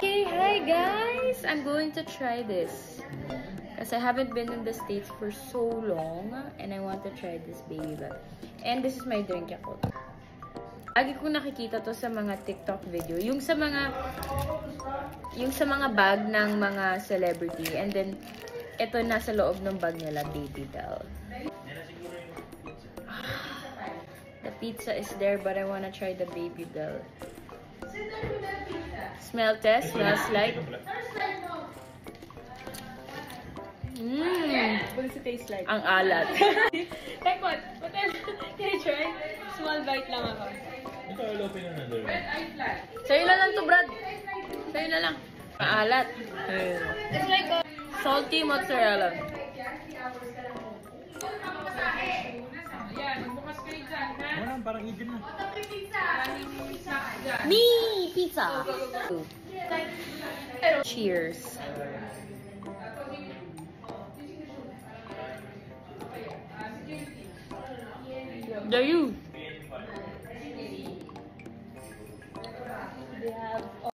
Okay, hi guys! I'm going to try this. Because I haven't been in the States for so long. And I want to try this baby bell. And this is my drink ako. Lagi kong nakikita to sa mga TikTok video. Yung sa mga bag ng mga celebrity. And then, ito nasa loob ng bag nila, baby bell. The pizza is there, but I wanna try the baby bell. Smell test. Smells like. What does it taste like? Ang alat. Like what? What else? Can I try? Small bite lang ako. Ito, open na nandun. Sa'yo na lang to, Brad. Sa'yo na lang. Maalat. It's like a... Salty mozzarella. Ano, parang idin na. Me! Pizza! Cheers. There you.